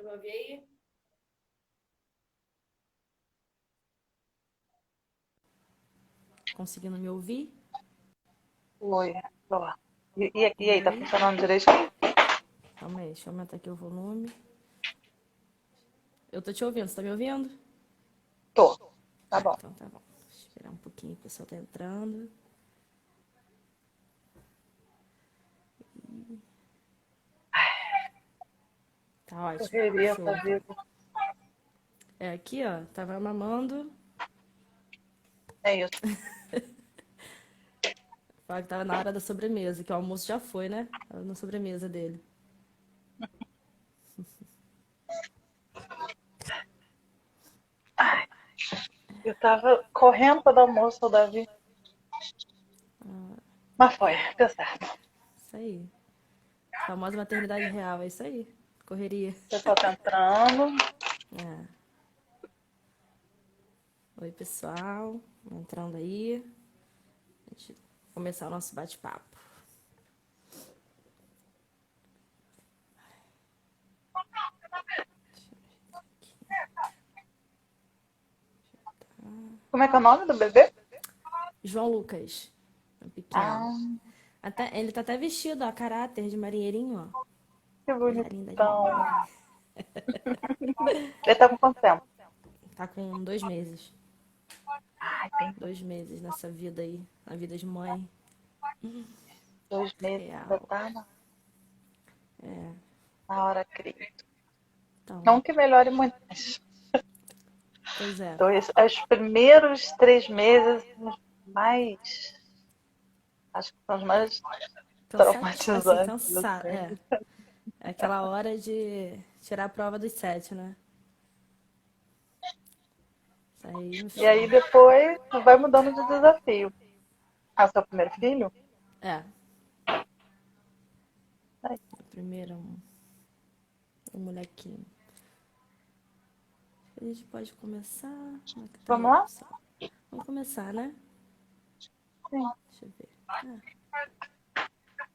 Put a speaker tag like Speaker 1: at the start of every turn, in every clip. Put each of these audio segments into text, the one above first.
Speaker 1: me ouvir aí? Conseguindo me ouvir?
Speaker 2: Oi, ó. E aí, tá
Speaker 1: Oi.
Speaker 2: funcionando direito?
Speaker 1: Calma aí, deixa eu aumentar aqui o volume. Eu tô te ouvindo, você tá me ouvindo?
Speaker 2: Tô, tá
Speaker 1: Ah,
Speaker 2: bom.
Speaker 1: então tá bom. Esperar um pouquinho, o pessoal tá entrando. Tá ótimo,
Speaker 2: Correria pra
Speaker 1: show.
Speaker 2: vida.
Speaker 1: É, aqui, ó, tava mamando.
Speaker 2: É isso.
Speaker 1: Fala que tava na hora da sobremesa, que o almoço já foi, né? Tava na sobremesa dele.
Speaker 2: Eu tava correndo pra dar almoço ao Davi. Mas foi, deu certo.
Speaker 1: Isso aí. Famosa maternidade real, é isso aí. Correria.
Speaker 2: O pessoal tá entrando.
Speaker 1: É. Oi, pessoal. Entrando aí. A gente começar o nosso bate-papo.
Speaker 2: Como é que é o nome do bebê?
Speaker 1: João Lucas, é pequeno.
Speaker 2: Ah,
Speaker 1: Ele tá até vestido, ó, a caráter de marinheirinho, ó.
Speaker 2: que
Speaker 1: Coisa linda de
Speaker 2: bonitão.
Speaker 1: mamãe.
Speaker 2: Ele tá com quanto tempo?
Speaker 1: Tá com 2 meses.
Speaker 2: Ai, tem
Speaker 1: 2 meses nessa vida aí, na vida de mãe.
Speaker 2: 2 meses. Ainda
Speaker 1: Real.
Speaker 2: tá
Speaker 1: É,
Speaker 2: na hora crítica.
Speaker 1: então,
Speaker 2: Não que melhore muito, mas
Speaker 1: pois é.
Speaker 2: os primeiros 3 meses mais. Acho que são os mais
Speaker 1: Assim,
Speaker 2: traumatizantes,
Speaker 1: cansado.
Speaker 2: assim.
Speaker 1: É aquela hora de tirar a prova dos 7, né? Isso aí, meu
Speaker 2: E aí
Speaker 1: filho.
Speaker 2: depois vai mudando de desafio. Ah, seu primeiro filho?
Speaker 1: É,
Speaker 2: Aí,
Speaker 1: primeiro um molequinho. A gente pode começar. Como é que tá
Speaker 2: vamos
Speaker 1: aí,
Speaker 2: lá?
Speaker 1: pessoal? Vamos começar, né?
Speaker 2: Sim.
Speaker 1: Deixa eu ver.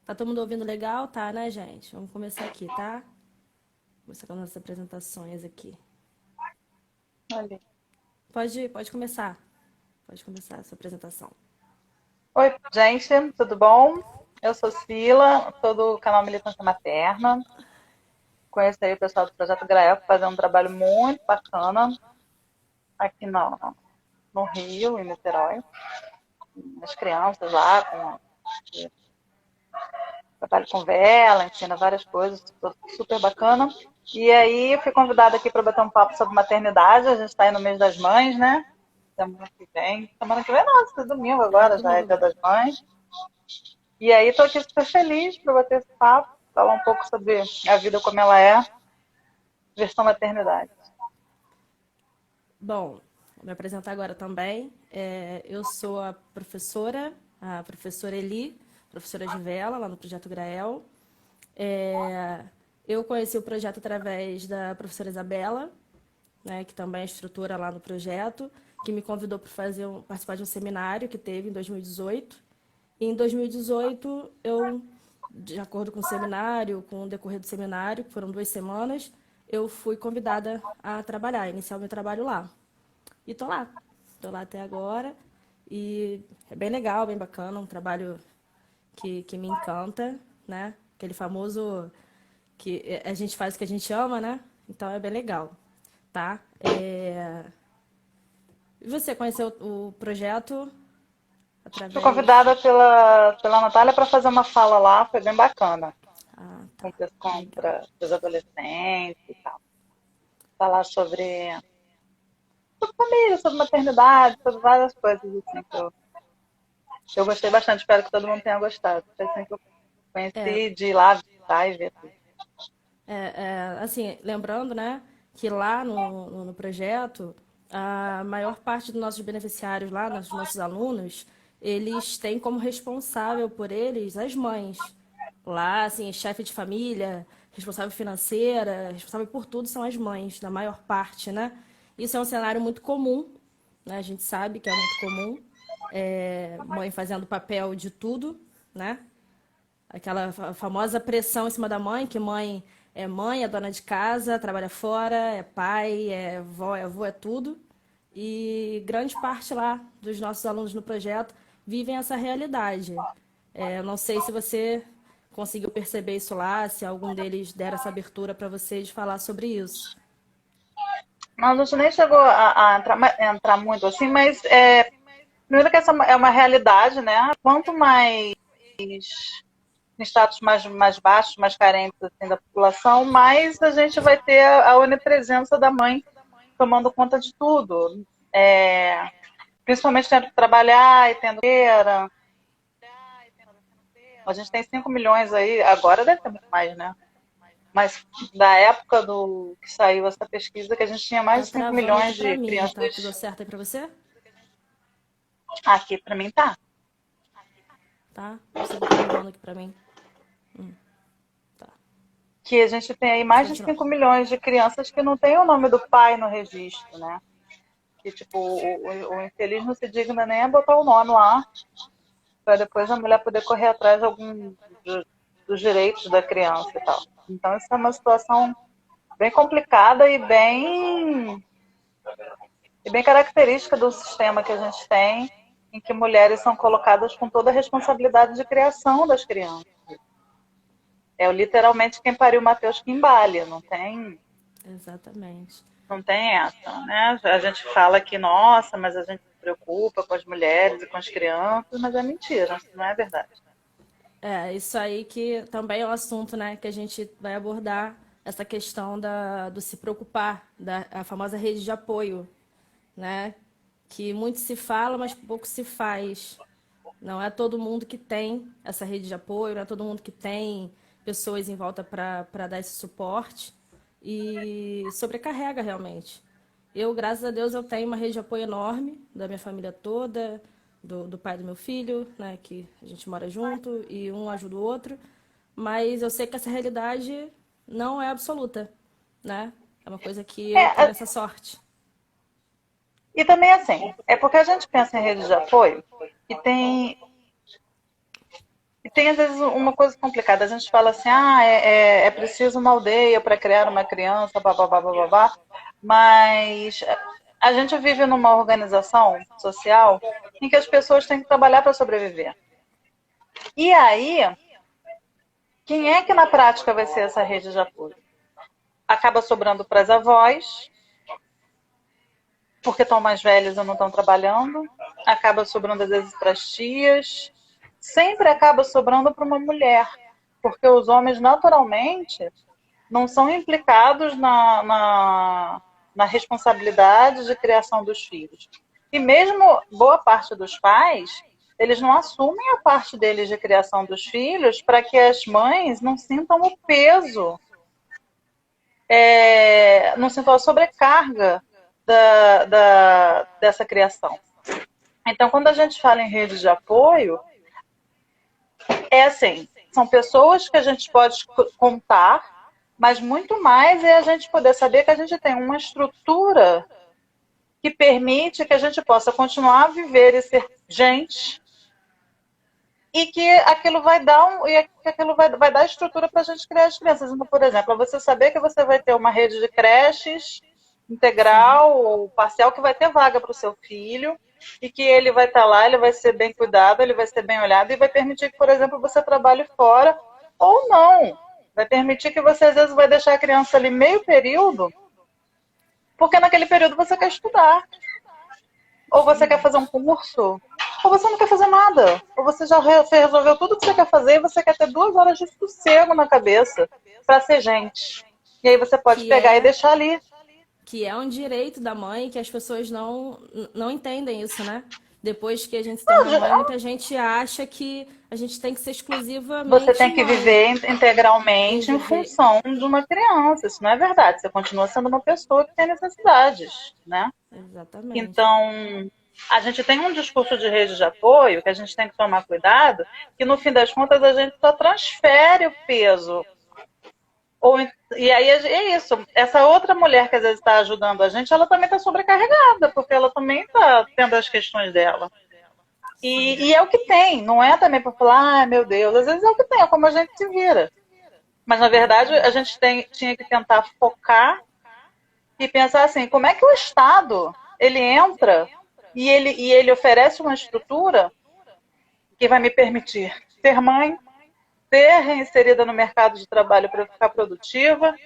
Speaker 1: Tá todo mundo ouvindo legal? Tá, né, gente? Vamos começar aqui, tá? Começar com as nossas apresentações aqui.
Speaker 2: Ali.
Speaker 1: Pode começar. Pode começar a sua apresentação.
Speaker 2: Oi, gente, tudo bom? Eu sou Sila, sou do canal Militância Materna. Conheço aí o pessoal do Projeto Grael, fazendo um trabalho muito bacana aqui no Rio, em Niterói. As crianças lá, trabalho com vela, ensina várias coisas, super bacana. E aí, eu fui convidada aqui para bater um papo sobre maternidade. A gente está aí no mês das mães, né? Semana que vem. Semana que vem, nossa, domingo
Speaker 1: É,
Speaker 2: agora, já é
Speaker 1: domingo
Speaker 2: Dia
Speaker 1: agora.
Speaker 2: das Mães. E aí, estou aqui super feliz para bater esse papo, falar um pouco sobre a vida como ela é, versão maternidade.
Speaker 1: Bom, vou me apresentar agora também. Eu sou a professora Eli, professora de vela, lá no Projeto Grael. É, eu conheci o projeto através da professora Isabela, né, que também é instrutora lá no projeto, que me convidou para participar de um seminário que teve em 2018. E em 2018, eu, de acordo com o seminário, com o decorrer do seminário, que foram 2 semanas, eu fui convidada a trabalhar, iniciar o meu trabalho lá. E tô lá até agora. E é bem legal, bem bacana, um trabalho que me encanta, né? Aquele famoso que a gente faz o que a gente ama, né? Então é bem legal, tá? E você conheceu o projeto
Speaker 2: Fui
Speaker 1: através...
Speaker 2: convidada pela Natália para fazer uma fala lá, foi bem bacana,
Speaker 1: Ah, tá. Legal.
Speaker 2: contra os adolescentes e tal. Falar sobre família, sobre maternidade, sobre várias coisas assim que eu gostei bastante. Espero que todo mundo tenha gostado. Foi assim que eu conheci, de ir lá visitar e ver tudo.
Speaker 1: Assim, lembrando, né, que lá no projeto, a maior parte dos nossos beneficiários lá, dos nossos alunos, eles têm como responsável por eles as mães. Lá, assim, chefe de família, responsável financeira, responsável por tudo são as mães, na maior parte, né? Isso é um cenário muito comum, né? A gente sabe que é muito comum. Mãe fazendo papel de tudo, né? Aquela famosa pressão em cima da mãe, que mãe é mãe, é dona de casa, trabalha fora, é pai, é avó, é avô, é tudo. E grande parte lá dos nossos alunos no projeto vivem essa realidade. Eu não sei se você conseguiu perceber isso lá, se algum deles der essa abertura para vocês falar sobre isso.
Speaker 2: Não, a gente nem chegou a entrar muito assim, mas primeiro que essa é uma realidade, né? Quanto mais em status mais baixos, mais carentes assim, da população, mais a gente vai ter a onipresença da mãe tomando conta de tudo. Principalmente tendo que trabalhar e tendo feira. A gente tem 5 milhões aí, agora deve ter muito mais, né? Mas da época do que saiu essa pesquisa, que a gente tinha mais
Speaker 1: Tá
Speaker 2: de 5
Speaker 1: travando aqui
Speaker 2: milhões
Speaker 1: para
Speaker 2: de
Speaker 1: mim, tá tudo
Speaker 2: crianças.
Speaker 1: certo aí para você?
Speaker 2: Aqui para mim tá.
Speaker 1: Tá? Você tá travando aqui para mim. Tá.
Speaker 2: Que a gente tem aí
Speaker 1: Pode
Speaker 2: mais de
Speaker 1: continuar.
Speaker 2: 5 milhões de crianças que não tem o nome do pai no registro, né? Que, tipo, o infeliz não se digna nem a botar o nome lá, para depois a mulher poder correr atrás de algum dos direitos da criança e tal. Então, isso é uma situação bem complicada e bem característica do sistema que a gente tem, em que mulheres são colocadas com toda a responsabilidade de criação das crianças. Literalmente quem pariu Mateus que embale,
Speaker 1: Exatamente.
Speaker 2: não tem essa, né? A gente fala que, nossa, mas a gente se preocupa com as mulheres e com as crianças, mas é mentira, não é verdade.
Speaker 1: Isso aí que também é um assunto, né, que a gente vai abordar, essa questão do se preocupar, a famosa rede de apoio, né? Que muito se fala, mas pouco se faz. Não é todo mundo que tem essa rede de apoio, não é todo mundo que tem pessoas em volta para dar esse suporte e sobrecarrega realmente. Eu, graças a Deus, eu tenho uma rede de apoio enorme da minha família toda, do pai do meu filho, né, que a gente mora junto e um ajuda o outro, mas eu sei que essa realidade não é absoluta, né? É uma coisa que eu tenho
Speaker 2: É,
Speaker 1: essa sorte.
Speaker 2: e também assim, é porque a gente pensa em rede de apoio e tem às vezes uma coisa complicada. A gente fala assim, é preciso uma aldeia para criar uma criança, babá, babá, mas a gente vive numa organização social em que as pessoas têm que trabalhar para sobreviver. E aí, quem é que na prática vai ser essa rede de apoio? Acaba sobrando para as avós, porque estão mais velhas e não estão trabalhando. Acaba sobrando às vezes para as tias. Sempre acaba sobrando para uma mulher, porque os homens naturalmente não são implicados na responsabilidade de criação dos filhos. E mesmo boa parte dos pais, eles não assumem a parte deles de criação dos filhos para que as mães não sintam o peso, não sintam a sobrecarga dessa criação. Então, quando a gente fala em rede de apoio, é assim, são pessoas que a gente pode contar, mas muito mais é a gente poder saber que a gente tem uma estrutura que permite que a gente possa continuar a viver e ser gente e que aquilo vai dar vai dar estrutura para a gente criar as crianças. Então, por exemplo, você saber que você vai ter uma rede de creches
Speaker 1: Sim.
Speaker 2: integral ou parcial que vai ter vaga para o seu filho e que ele vai estar lá, ele vai ser bem cuidado, ele vai ser bem olhado e vai permitir que, por exemplo, você trabalhe fora ou não. Vai permitir que você, às vezes, vai deixar a criança ali meio período, porque naquele período você quer estudar. Ou você quer fazer um curso, ou você não quer fazer nada. Ou você já resolveu tudo que você quer fazer e você quer ter 2 horas de sossego na cabeça para ser gente. E aí você pode
Speaker 1: Que
Speaker 2: pegar e
Speaker 1: é
Speaker 2: deixar ali.
Speaker 1: que é um direito da mãe, que as pessoas não entendem isso, né? Depois que a gente se torna mãe, muita gente acha que a gente tem que ser
Speaker 2: Você
Speaker 1: exclusivamente
Speaker 2: tem que
Speaker 1: mãe
Speaker 2: viver
Speaker 1: em
Speaker 2: integralmente em
Speaker 1: viver.
Speaker 2: função de uma criança. Isso não é verdade. Você continua sendo uma pessoa que tem necessidades, né?
Speaker 1: Exatamente.
Speaker 2: Então, a gente tem um discurso de rede de apoio que a gente tem que tomar cuidado, que no fim das contas a gente só transfere o peso. E aí é isso. Essa outra mulher que às vezes está ajudando a gente, ela também está sobrecarregada, porque ela também está tendo as questões dela.
Speaker 1: Sim.
Speaker 2: E é o que tem, não é também para falar, meu Deus, às vezes é o que tem, é como a gente se vira. Mas, na verdade, a gente tinha que tentar focar e pensar assim, como é que o Estado ele entra e ele oferece uma estrutura que vai me permitir ser mãe, ser reinserida no mercado de trabalho para ficar produtiva,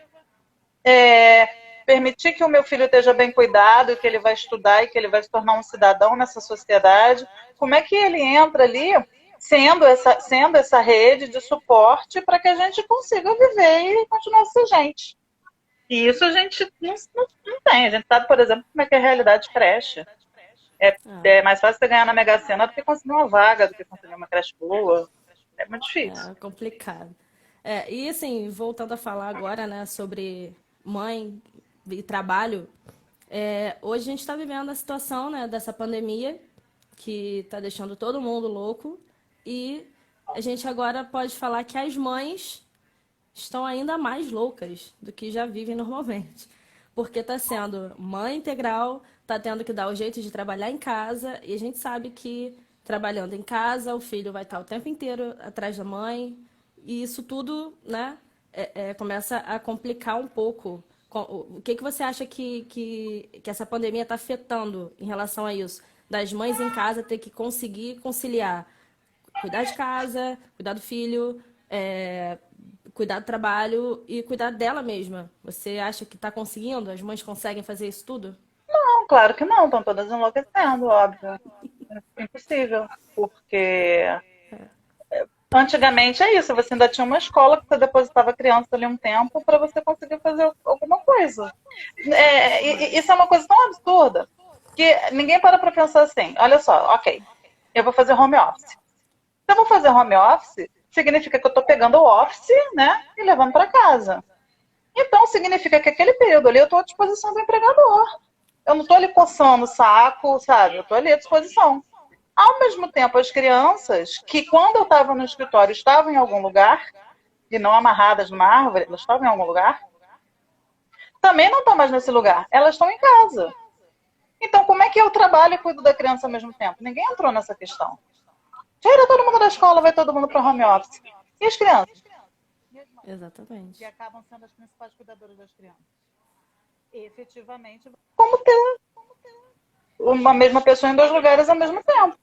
Speaker 2: permitir que o meu filho esteja bem cuidado, que ele vai estudar e que ele vai se tornar um cidadão nessa sociedade. Como é que ele entra ali sendo essa rede de suporte para que a gente consiga viver e continuar a ser gente? E isso a gente não tem. A gente sabe, por exemplo, como é que é a realidade de creche. É mais fácil você ganhar na Mega Sena do que conseguir uma vaga, do que conseguir uma creche boa. É muito difícil.
Speaker 1: É complicado. E assim, voltando a falar agora, né, sobre mãe e trabalho, hoje a gente está vivendo a situação, né, dessa pandemia que está deixando todo mundo louco e a gente agora pode falar que as mães estão ainda mais loucas do que já vivem normalmente. Porque está sendo mãe integral, está tendo que dar o jeito de trabalhar em casa, e a gente sabe que trabalhando em casa, o filho vai estar o tempo inteiro atrás da mãe, e isso tudo, né, começa a complicar um pouco. O que você acha que essa pandemia está afetando em relação a isso? Das mães em casa ter que conseguir conciliar cuidar de casa, cuidar do filho, cuidar do trabalho e cuidar dela mesma. Você acha que está conseguindo? As mães conseguem fazer isso tudo?
Speaker 2: Não, claro que não. Estão todas enlouquecendo, óbvio. É impossível. Porque antigamente é isso. Você ainda tinha uma escola que você depositava a criança ali um tempo para você conseguir fazer alguma coisa. Isso é uma coisa tão absurda que ninguém para pensar assim. Olha só, ok, eu vou fazer home office. Se eu vou fazer home office, significa que eu estou pegando o office, né, e levando para casa. Então, significa que aquele período ali eu estou à disposição do empregador. Eu não estou ali coçando o saco, sabe? Eu estou ali à disposição. Ao mesmo tempo, as crianças, que quando eu estava no escritório estavam em algum lugar, e não amarradas numa árvore, elas estavam em algum lugar, também não estão mais nesse lugar. Elas estão em casa. Então, como é que eu trabalho e cuido da criança ao mesmo tempo? Ninguém entrou nessa questão. Tira todo mundo da escola, vai todo mundo para o home office. E as crianças?
Speaker 1: Exatamente.
Speaker 2: Que acabam sendo as principais cuidadoras das crianças. E, efetivamente, como ter uma mesma pessoa em dois lugares ao mesmo tempo.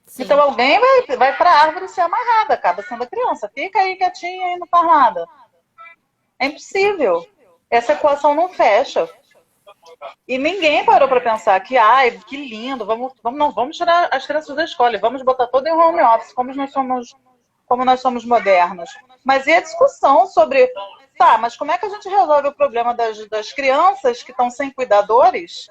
Speaker 1: Sim.
Speaker 2: Então alguém vai para a árvore ser amarrada, acaba sendo a criança. Fica aí quietinha e não faz nada. É impossível. Essa equação não fecha. E ninguém parou para pensar que, que lindo, vamos tirar as crianças da escola, vamos botar todo em home office, como nós somos modernos. Mas e a discussão sobre, mas como é que a gente resolve o problema das crianças que estão sem cuidadores?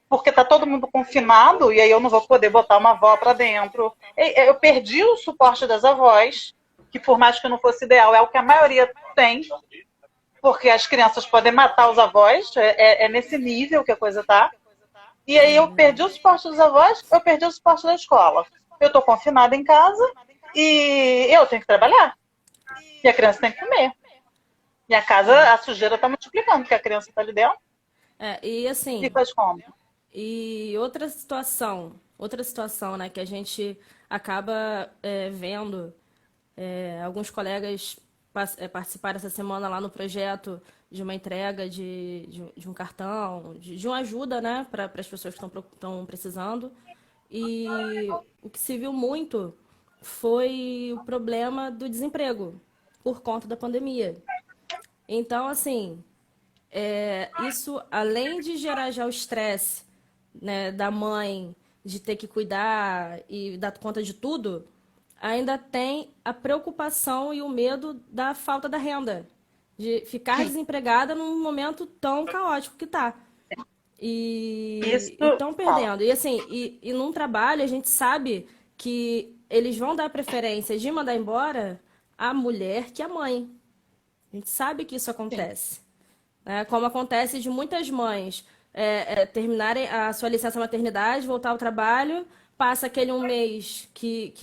Speaker 2: Porque está todo mundo confinado e aí eu não vou poder botar uma avó para dentro. Eu perdi o suporte das avós, que por mais que não fosse ideal, é o que a maioria tem. Porque as crianças podem matar os avós, é nesse nível que a coisa está. E aí eu perdi o suporte dos avós, eu perdi o suporte da escola. Eu estou confinada em casa e eu tenho que trabalhar. E a criança tem que comer. E a casa, a sujeira está multiplicando, porque a criança está ali dentro.
Speaker 1: E assim...
Speaker 2: E faz como?
Speaker 1: E outra situação, né, que a gente acaba vendo, alguns colegas participaram essa semana lá no projeto de uma entrega de um cartão, de uma ajuda, né, para as pessoas que estão precisando. E o que se viu muito foi o problema do desemprego por conta da pandemia. Então, assim, isso, além de gerar já o estresse, né, da mãe, de ter que cuidar e dar conta de tudo, ainda tem a preocupação e o medo da falta da renda, de ficar desempregada num momento tão caótico que está. E estão perdendo. E assim, e num trabalho a gente sabe que eles vão dar preferência de mandar embora a mulher que a mãe. A gente sabe que isso acontece. Como acontece de muitas mães terminarem a sua licença maternidade, voltar ao trabalho, passa aquele um mês que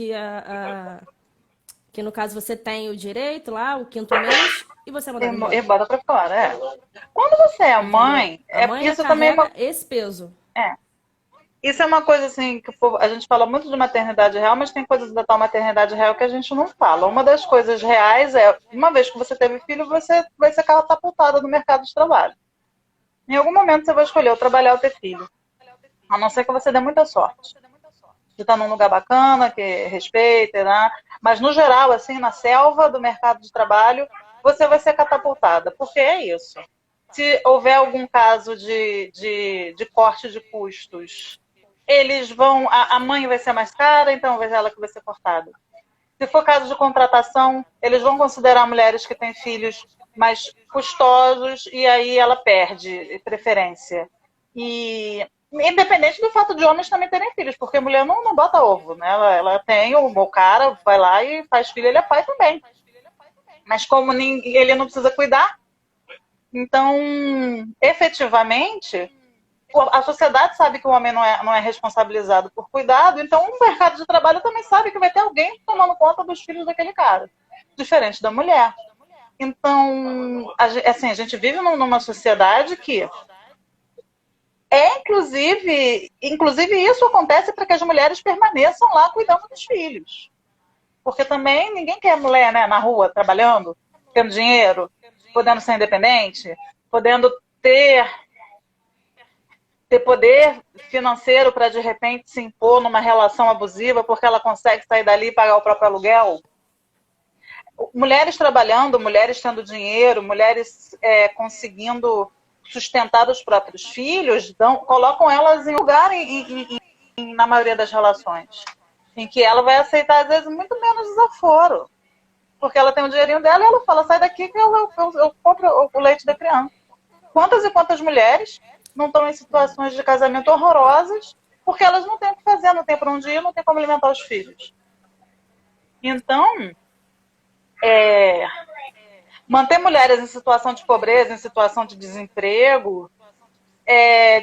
Speaker 1: no caso você tem o direito lá, o quinto mês, e você manda embora.
Speaker 2: E bota pra fora, Quando você é mãe,
Speaker 1: a mãe
Speaker 2: isso também
Speaker 1: carrega esse peso.
Speaker 2: Isso é uma coisa assim que a gente fala muito de maternidade real, mas tem coisas da tal maternidade real que a gente não fala. Uma das coisas reais é, uma vez que você teve filho, você vai ser catapultada no mercado de trabalho. Em algum momento você vai escolher ou trabalhar ou ter filho. A não ser que você dê muita sorte. De estar num lugar bacana, que respeita, né? Mas no geral, assim, na selva do mercado de trabalho, você vai ser catapultada. Porque é isso. Se houver algum caso de corte de custos, eles vão. A mãe vai ser mais cara, então vai ser ela que vai ser cortada. Se for caso de contratação, eles vão considerar mulheres que têm filhos mais custosos e aí ela perde preferência. E independente do fato de homens também terem filhos, porque mulher não bota ovo, né? Ela tem, o cara vai lá e faz filho, ele é pai também. Mas como ele não precisa cuidar, então, efetivamente, a sociedade sabe que o homem não é responsabilizado por cuidado, então o mercado de trabalho também sabe que vai ter alguém tomando conta dos filhos daquele cara, diferente da mulher. Então, assim, a gente vive numa sociedade que inclusive isso acontece para que as mulheres permaneçam lá cuidando dos filhos. Porque também ninguém quer mulher, né, na rua trabalhando, tendo dinheiro, podendo ser independente, podendo ter poder financeiro para de repente se impor numa relação abusiva porque ela consegue sair dali e pagar o próprio aluguel. Mulheres trabalhando, mulheres tendo dinheiro, mulheres conseguindo sustentar os próprios filhos, colocam elas em lugar na maioria das relações, em que ela vai aceitar às vezes muito menos desaforo, porque ela tem o dinheirinho dela e ela fala, sai daqui que eu compro o leite da criança. Quantas e quantas mulheres não estão em situações de casamento horrorosas porque elas não têm o que fazer, não têm para onde ir, não têm como alimentar os filhos. Então, manter mulheres em situação de pobreza, em situação de desemprego,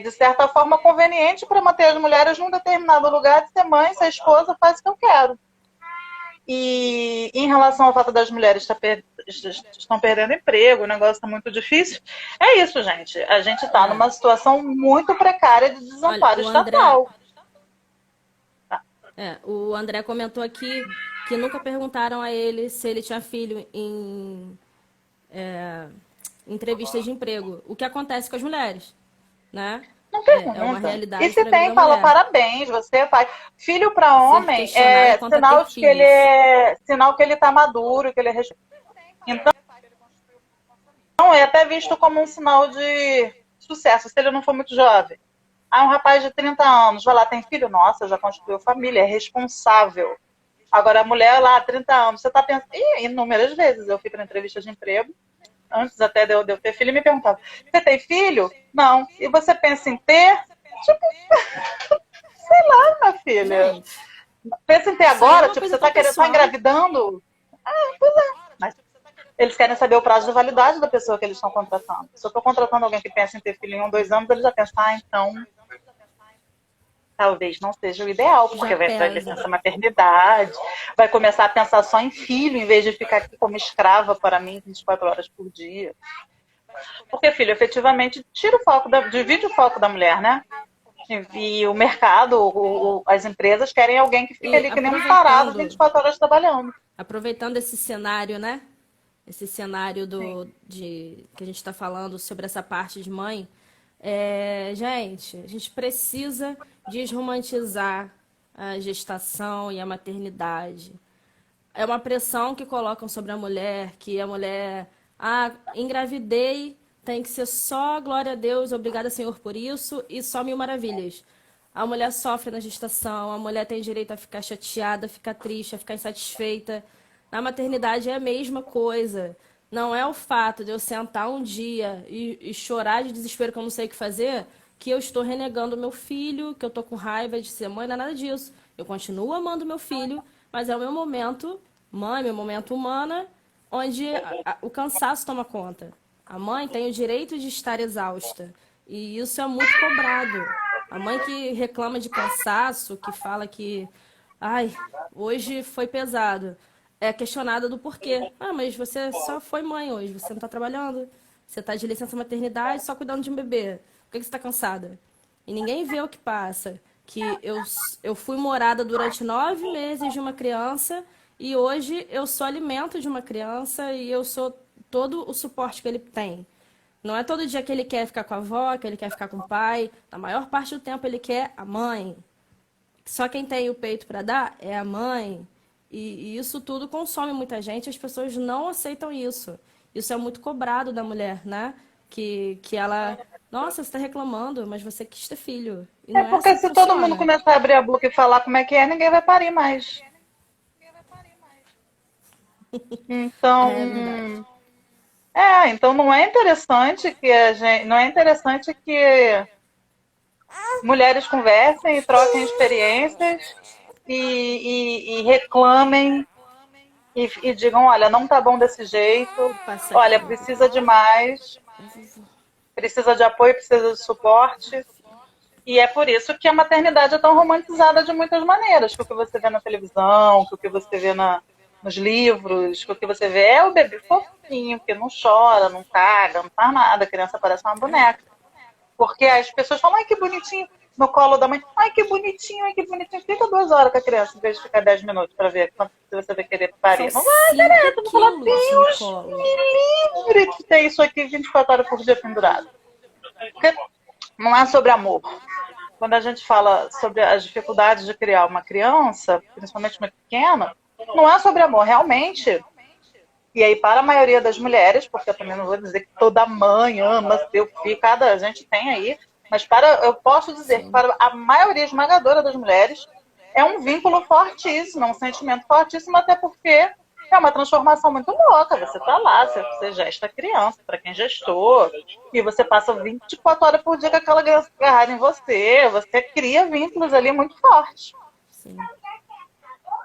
Speaker 2: de certa forma, conveniente para manter as mulheres num determinado lugar de ser mãe, ser esposa, faz o que eu quero. E em relação ao fato das mulheres estão perdendo emprego, o negócio está muito difícil, é isso, gente. A gente está numa situação muito precária de desamparo estatal.
Speaker 1: O André comentou aqui que nunca perguntaram a ele se ele tinha filho em entrevistas de emprego. O que acontece com as mulheres, né?
Speaker 2: Não pergunta.
Speaker 1: É uma realidade.
Speaker 2: E se tem, fala mulher. Parabéns, você faz. Filho para homem é sinal de que sinal que ele está maduro, que ele é então é até visto como um sinal de sucesso, se ele não for muito jovem. Um rapaz de 30 anos, vai lá, tem filho? Nossa, já construiu família, é responsável. Agora, a mulher lá, 30 anos, você está pensando... inúmeras vezes eu fui para entrevista de emprego, antes até de eu ter filho, e me perguntava, você tem filho? Não. E você pensa em ter? Tipo, sei lá, minha filha. Gente, pensa em ter agora? Tipo, você está engravidando? Pois é. Mas eles querem saber o prazo de validade da pessoa que eles estão contratando. Se eu estou contratando alguém que pensa em ter filho em 1, 2 anos, eles já pensam, então... talvez não seja o ideal, porque vai ter licença maternidade, vai começar a pensar só em filho, em vez de ficar aqui como escrava para mim 24 horas por dia. Porque filho, efetivamente, divide o foco da mulher, né? E o mercado, as empresas querem alguém que fique ali que nem um parado 24 horas trabalhando.
Speaker 1: Aproveitando esse cenário, né? Esse cenário que a gente está falando sobre essa parte de mãe, gente, a gente precisa desromantizar a gestação e a maternidade. É uma pressão que colocam sobre a mulher, que a mulher, engravidei, tem que ser só glória a Deus, obrigada Senhor por isso, e só 1000 maravilhas. A mulher sofre na gestação, a mulher tem direito a ficar chateada, a ficar triste, a ficar insatisfeita. Na maternidade é a mesma coisa. Não é o fato de eu sentar um dia e chorar de desespero que eu não sei o que fazer, que eu estou renegando meu filho, que eu estou com raiva de ser mãe, não é nada disso. Eu continuo amando meu filho, mas é o meu momento mãe, meu momento humana, onde o cansaço toma conta. A mãe tem o direito de estar exausta. E isso é muito cobrado. A mãe que reclama de cansaço, que fala que hoje foi pesado, é questionada do porquê. Mas você só foi mãe hoje, você não está trabalhando, você está de licença maternidade só cuidando de um bebê. Por que você está cansada? E ninguém vê o que passa. que eu fui morada durante 9 meses de uma criança e hoje eu sou alimento de uma criança e eu sou todo o suporte que ele tem. Não é todo dia que ele quer ficar com a avó, que ele quer ficar com o pai. Na maior parte do tempo ele quer a mãe. Só quem tem o peito para dar é a mãe. E isso tudo consome muita gente. As pessoas não aceitam isso. Isso é muito cobrado da mulher, né? Que ela... Nossa, você está reclamando, mas você quis ter filho. E
Speaker 2: É
Speaker 1: não é
Speaker 2: porque
Speaker 1: assim que
Speaker 2: se todo mundo
Speaker 1: funciona.
Speaker 2: começar a abrir a boca e falar como é que é, ninguém vai parir mais. Então,
Speaker 1: É verdade.
Speaker 2: então não é interessante que não é interessante que mulheres conversem e troquem experiências e reclamem e digam, olha, não tá bom desse jeito,
Speaker 1: Passa aqui,
Speaker 2: olha,
Speaker 1: meu
Speaker 2: precisa
Speaker 1: bebê.
Speaker 2: de mais, precisa de apoio, precisa de suporte. E é por isso que a maternidade é tão romantizada de muitas maneiras, que o que você vê na televisão, que o que você vê nos livros, que o que você vê é o bebê fofinho, que não chora, não caga, não faz nada, a criança parece uma boneca. Porque as pessoas falam, ai que bonitinho, no colo da mãe, ai que bonitinho, ai que bonitinho. Fica 2 horas com a criança, em vez de ficar 10 minutos para ver quanto você vai querer
Speaker 1: São
Speaker 2: parir. Não vai,
Speaker 1: cinco
Speaker 2: tu vai falar,
Speaker 1: quilos no
Speaker 2: Deus
Speaker 1: colo.
Speaker 2: me livre de ter isso aqui 24 horas por dia pendurado. Porque não é sobre amor. Quando a gente fala sobre as dificuldades de criar uma criança, principalmente uma pequena, não é sobre amor, realmente. E aí, para a maioria das mulheres, porque eu também não vou dizer que toda mãe ama seu filho, cada gente tem aí, mas eu posso dizer que
Speaker 1: Sim.
Speaker 2: para a maioria esmagadora das mulheres é um vínculo fortíssimo, é um sentimento fortíssimo, até porque é uma transformação muito louca. Você está lá, você gesta a criança, para quem gestou, e você passa 24 horas por dia com aquela criança agarrada em você cria vínculos ali muito fortes.
Speaker 1: Sim.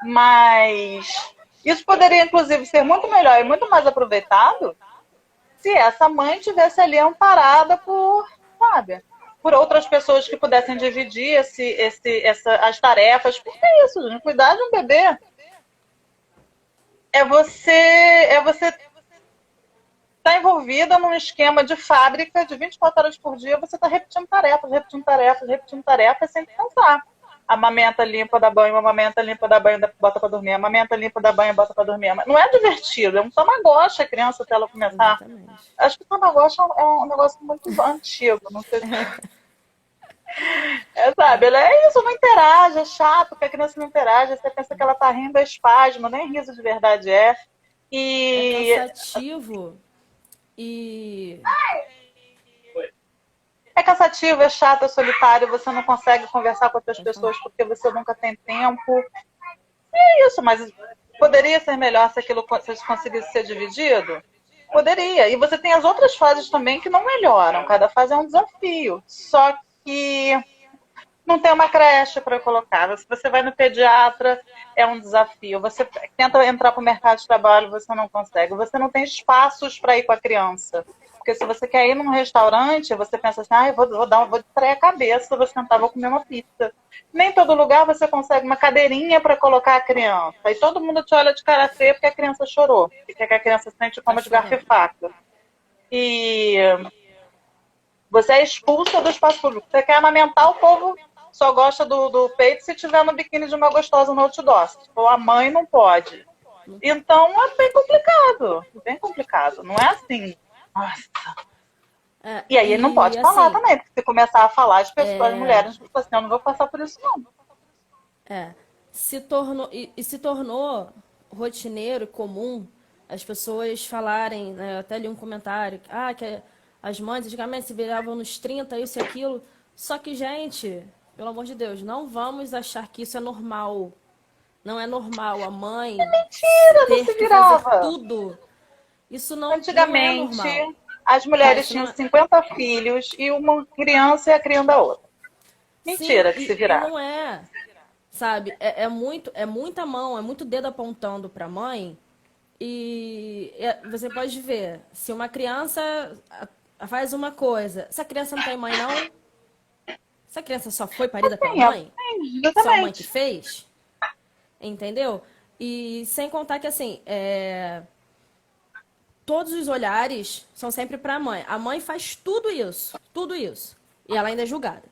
Speaker 2: Mas isso poderia, inclusive, ser muito melhor e muito mais aproveitado se essa mãe tivesse ali amparada sabe, por outras pessoas que pudessem dividir as tarefas. Porque é isso, gente. Cuidar de um bebê é você estar envolvida num esquema de fábrica de 24 horas por dia, você está repetindo tarefas, repetindo tarefas, repetindo tarefas sem pensar. Amamenta limpa, dá banho, amamenta limpa, dá banho, bota pra dormir, amamenta limpa, dá banho, bota pra dormir. Não é divertido, é um tamagotchi a criança até ela começar.
Speaker 1: Exatamente.
Speaker 2: Acho que o tamagotchi é um negócio muito antigo, não sei se... sabe, ela é isso, não interage, é chato, porque a criança não interage, você pensa que ela tá rindo, é espasmo, nem riso de verdade é.
Speaker 1: É
Speaker 2: E
Speaker 1: cansativo e
Speaker 2: é cansativo, é chato, é solitário, você não consegue conversar com outras
Speaker 1: pode falar.
Speaker 2: pessoas porque você nunca tem tempo. É isso, mas poderia ser melhor se aquilo conseguisse ser dividido? Poderia. E você tem as outras fases também que não melhoram. Cada fase é um desafio. Só que não tem uma creche para colocar. Se você vai no pediatra, é um desafio. Você tenta entrar para o mercado de trabalho, você não consegue. Você não tem espaços para ir com a criança. Porque se você quer ir num restaurante, você pensa assim, vou distrair a cabeça, vou sentar, vou comer uma pizza. Nem todo lugar você consegue uma cadeirinha para colocar a criança. E todo mundo te olha de cara feia porque a criança chorou. E quer que a criança sente
Speaker 1: Tá
Speaker 2: coma de garfo e
Speaker 1: chorando.
Speaker 2: faca. E você é expulsa do espaço público. Você quer amamentar, o povo só gosta do peito se tiver no biquíni de uma gostosa no outdoor. Ou a mãe não pode. Então é bem complicado. Bem complicado. Não é assim. Nossa. E aí ele não
Speaker 1: E
Speaker 2: pode falar
Speaker 1: assim,
Speaker 2: também, porque se começar a falar, as mulheres ficam assim, eu não vou passar por isso, não.
Speaker 1: se tornou rotineiro e comum as pessoas falarem, né, eu até li um comentário, que as mães antigamente se viravam nos 30, isso e aquilo. Só que, gente, pelo amor de Deus, não vamos achar que isso é normal. Não é normal a mãe
Speaker 2: Mentira, não
Speaker 1: ter
Speaker 2: se
Speaker 1: que fazer
Speaker 2: virava.
Speaker 1: tudo. Isso não é
Speaker 2: Antigamente,
Speaker 1: normal.
Speaker 2: as mulheres
Speaker 1: Isso
Speaker 2: tinham
Speaker 1: não é...
Speaker 2: 50 filhos e uma criança ia criando a outra.
Speaker 1: Sim,
Speaker 2: Mentira que se
Speaker 1: e
Speaker 2: virava.
Speaker 1: não é, sabe? É muita mão, é muito dedo apontando para a mãe. Você pode ver, se uma criança faz uma coisa, se a criança não tem mãe, não? Se a criança só foi parida pela
Speaker 2: Sim,
Speaker 1: mãe? Só a mãe que
Speaker 2: exatamente.
Speaker 1: fez? Entendeu? E sem contar que, assim, todos os olhares são sempre para a mãe. A mãe faz tudo isso, e ela ainda é julgada.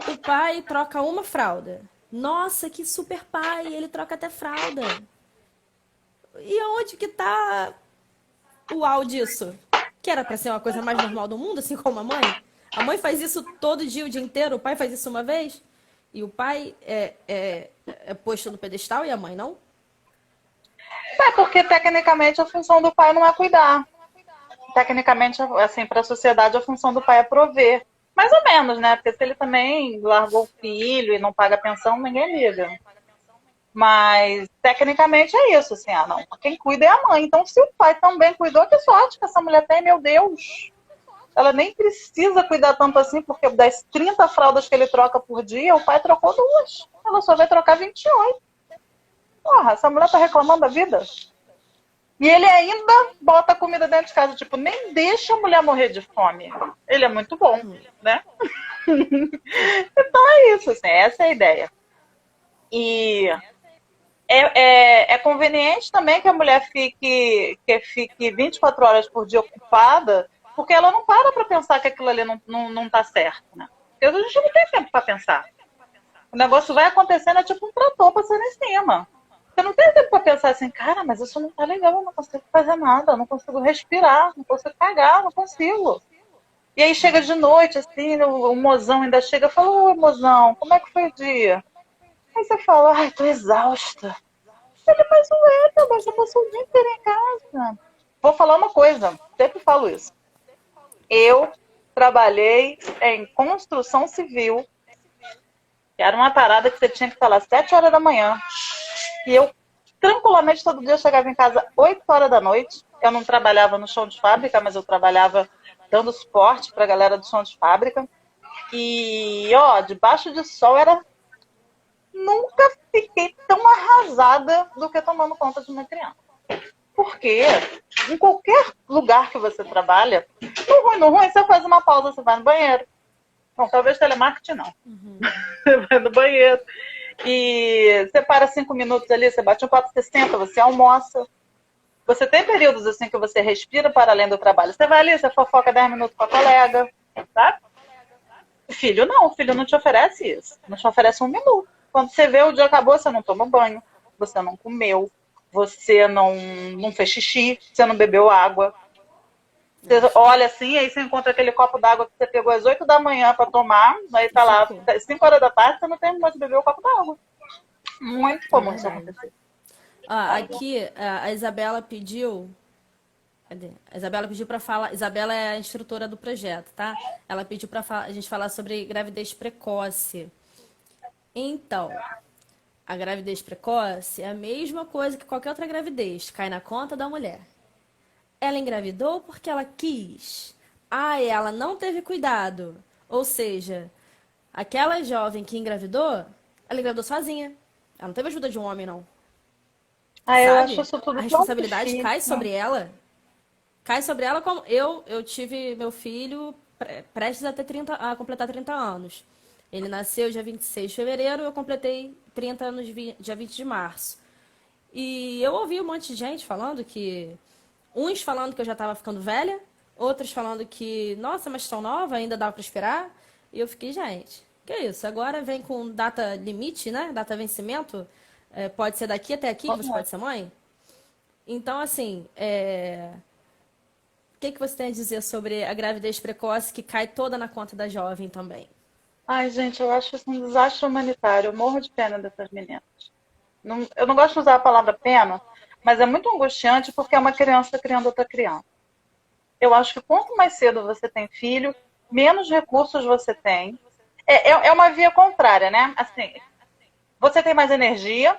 Speaker 1: O pai troca uma fralda. Nossa, que super pai, ele troca até fralda. E aonde que tá o uau disso? Que era pra ser uma coisa mais normal do mundo, assim como a mãe? A mãe faz isso todo dia, o dia inteiro, o pai faz isso uma vez? E o pai é posto no pedestal e a mãe não?
Speaker 2: É porque, tecnicamente, a função do pai não é cuidar. Tecnicamente, assim, para a sociedade, a função do pai é prover. Mais ou menos, né? Porque se ele também largou o filho e não paga pensão, ninguém liga. Mas, tecnicamente, é isso, assim, não. Quem cuida é a mãe. Então, se o pai também cuidou, que sorte que essa mulher tem, meu Deus. Ela nem precisa cuidar tanto assim, porque das 30 fraldas que ele troca por dia, o pai trocou 2. Ela só vai trocar 28. Porra, essa mulher tá reclamando da vida? E ele ainda bota comida dentro de casa, tipo, nem deixa a mulher morrer de fome. Ele é muito bom, né? Então é isso, assim, essa é a ideia. E é conveniente também que a mulher fique 24 horas por dia ocupada, porque ela não para pensar que aquilo ali não tá certo, né? Porque a gente não tem tempo para pensar. O negócio vai acontecendo, é tipo um trator passando em cima. Você não tem tempo para pensar assim, cara, mas isso não tá legal, eu não consigo fazer nada, eu não consigo respirar, não consigo cagar, não consigo. E aí chega de noite, assim, o mozão ainda chega e fala, ô mozão, como é que foi o dia? Aí você fala, ai, tô exausta. Ele, mas eu passei o dia inteiro em casa. Vou falar uma coisa, sempre falo isso. Eu trabalhei em construção civil, que era uma parada que você tinha que falar 7 horas da manhã. E eu, tranquilamente, todo dia eu chegava em casa 8 horas da noite. Eu não trabalhava no chão de fábrica, mas eu trabalhava dando suporte para a galera do chão de fábrica. E, ó, debaixo de sol era... Nunca fiquei tão arrasada do que tomando conta de uma criança. Porque em qualquer lugar que você trabalha, no ruim, você faz uma pausa, você vai no banheiro. Bom, talvez telemarketing não. Você vai no banheiro. E você para 5 minutos ali, você bate um papo, você senta, você almoça. Você tem períodos assim que você respira para além do trabalho. Você vai ali, você fofoca 10 minutos com a colega, tá? Filho não, o filho não te oferece isso. Não te oferece um minuto. Quando você vê o dia acabou, você não toma banho, você não comeu, você não fez xixi, você não bebeu água. Você olha assim, aí você encontra aquele copo d'água que você pegou às 8 da manhã para tomar, aí tá lá, 5 horas da tarde, você não terminou de beber o copo d'água. Muito comum isso acontecer.
Speaker 1: Aqui, a Isabela pediu. Cadê? A Isabela pediu para falar. Isabela é a instrutora do projeto, tá? Ela pediu para a gente falar sobre gravidez precoce. Então, a gravidez precoce é a mesma coisa que qualquer outra gravidez, cai na conta da mulher. Ela engravidou porque ela quis. Ela não teve cuidado. Ou seja, aquela jovem que engravidou, ela engravidou sozinha. Ela não teve ajuda de um homem, não.
Speaker 2: Eu
Speaker 1: Sabe?
Speaker 2: acho isso tudo
Speaker 1: A
Speaker 2: tão
Speaker 1: responsabilidade
Speaker 2: difícil.
Speaker 1: cai sobre ela. Cai sobre ela como eu tive meu filho prestes a completar 30 anos. Ele nasceu dia 26 de fevereiro, eu completei 30 anos dia 20 de março. E eu ouvi um monte de gente falando que uns falando que eu já estava ficando velha, outros falando que, nossa, mas tão nova, ainda dá para esperar. E eu fiquei, gente, que isso? Agora vem com data limite, né? Data vencimento. Pode ser daqui até aqui que você pode ser mãe? Então, assim, o que você tem a dizer sobre a gravidez precoce que cai toda na conta da jovem também?
Speaker 2: Ai, gente, eu acho isso um desastre humanitário. Eu morro de pena dessas meninas. Eu não gosto de usar a palavra pena, mas é muito angustiante porque é uma criança criando outra criança. Eu acho que quanto mais cedo você tem filho, menos recursos você tem. É uma via contrária, né? Assim, você tem mais energia